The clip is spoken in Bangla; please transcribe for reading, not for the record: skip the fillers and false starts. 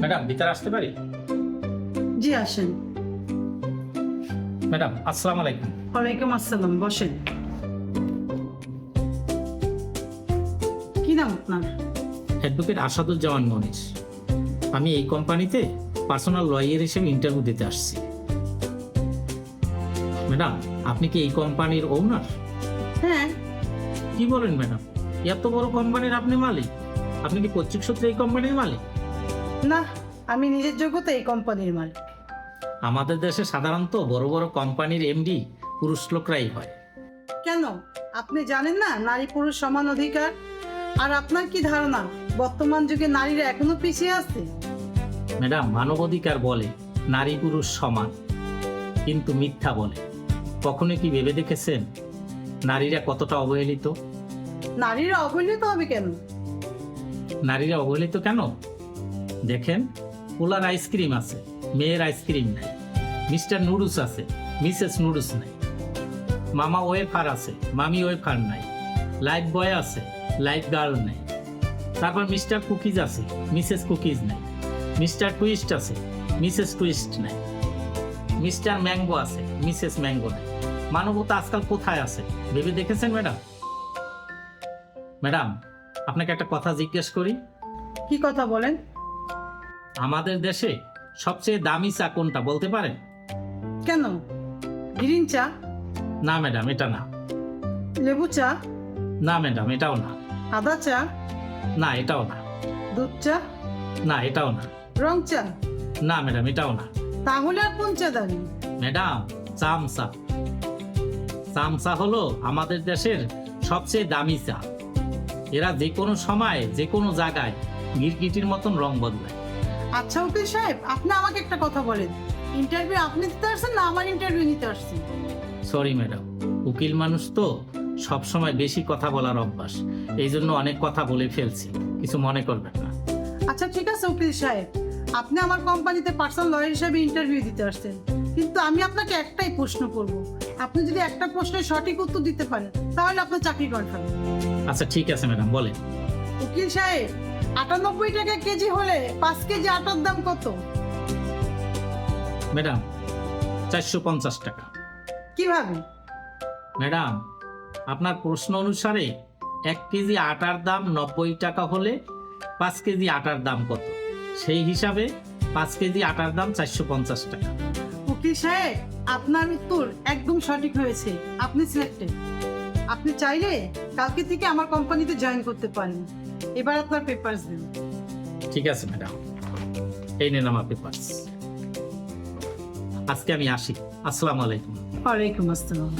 ম্যাডাম ভিতরে আসতে পারি? জি আসেন। ম্যাডাম আসসালামু আলাইকুম। ওয়ালাইকুম আসসালাম, বসেন। কি নাম আপনার? অ্যাডভোকেট আসাদুজ্জামান মনির। আমি এই কোম্পানিতে পার্সোনাল লয়ার হিসেবে ইন্টারভিউ দিতে আসছি। ম্যাডাম আপনি কি এই কোম্পানির ওনার? হ্যাঁ। কি বলেন ম্যাডাম, এত বড় কোম্পানির আপনি মালিক? আপনি কি কর্তৃক সূত্রে এই কোম্পানির মালিক? না, আমি নিজের যোগ্যতা এই কোম্পানির মালিক। আমাদের দেশে সাধারণত বড় বড় কোম্পানির এমডি পুরুষ লোকরাই হয়। কেন, আপনি জানেন না নারী পুরুষ সমান অধিকার? আর আপনার কি ধারণা বর্তমান যুগে নারীরা এখনো পিছিয়ে আছে? ম্যাডাম মানবাধিকার বলে নারী পুরুষ সমান, কিন্তু মিথ্যা বলে। কখনো কি ভেবে দেখেছেন নারীরা কতটা অবহেলিত? নারীরা অবহেলিত হবে কেন? নারীরা অবহেলিত কেন দেখেন, পোলার আইসক্রিম আছে, মেয়ের আইসক্রিম নাই। মিস্টার নুডলস আছে, মিসেস নুডলস নাই। মামা ওয়েফার আছে, মামি ওয়েফার নাই। লাইফ বয় আছে, লাইফ গার্ল নাই। তারপর মিস্টার কুকিজ আছে, মিসেস কুকিজ নাই। মিস্টার টুইস্ট আছে, মিসেস টুইস্ট নাই। মিস্টার ম্যাঙ্গো আছে, মিসেস ম্যাঙ্গো নাই। মানবতা আজকাল কোথায় আছে ভেবে দেখেছেন ম্যাডাম? ম্যাডাম আপনাকে একটা কথা জিজ্ঞেস করি। কি কথা বলেন? আমাদের দেশে সবচেয়ে দামি চা কোনটা বলতে পারেন? কেন, গ্রিন চা? না ম্যাডাম এটা না। লেবু চা? না ম্যাডাম এটাও না। আদা চা? না এটাও না। দুধ চা? না এটাও না। রং চা? না ম্যাডাম এটাও না। তাহলে আর কোন চা দামি? ম্যাডাম চামচা। চামচা হলো আমাদের দেশের সবচেয়ে দামি চা। এরা যে কোনো সময় যে কোনো জায়গায় গিরগিটির মতন রং বদলায়। আচ্ছা উকিল সাহেব, আপনি আমাকে একটা কথা বলেন, ইন্টারভিউ আপনি দিতে আসছেন না আমার ইন্টারভিউ নিতে আসছেন? সরি ম্যাডাম, উকিল মানুষ তো সবসময় বেশি কথা বলার অভ্যাস, এই জন্য অনেক কথা বলে ফেলছি, কিছু মনে করবেন না। আচ্ছা ঠিক আছে উকিল সাহেব, আপনি আমার কোম্পানিতে পার্সোনাল লয়ার হিসেবে ইন্টারভিউ দিতে আসছেন, কিন্তু আমি আপনাকে একটাই প্রশ্ন করব। আপনি যদি একটা প্রশ্নের সঠিক উত্তর দিতে পারেন তাহলে আপনার চাকরি কনফার্ম। আচ্ছা ঠিক আছে ম্যাডাম বলেন। উকিল সাহেব, 98 টাকা কেজি হলে 5 কেজি আটার দাম কত? ম্যাডাম 450 টাকা। কিভাবে? ম্যাডাম আপনার প্রশ্ন অনুসারে 1 কেজি আটার দাম 90 টাকা হলে 5 কেজি আটার দাম কত, সেই হিসাবে 5 কেজি আটার দাম 450 টাকা। উকিল সাহেব, আপনার উত্তর একদম সঠিক হয়েছে, আপনি সিলেক্টেড। আপনি চাইলে কালকে থেকে আমার কোম্পানিতে জয়েন করতে পারেন। এবার আপনার পেপারস দিন। ঠিক আছে ম্যাডাম, এই নেন আমার পেপারস। আজকে আমি আসি। আসসালামু আলাইকুম। ওয়ালাইকুম আসসালাম।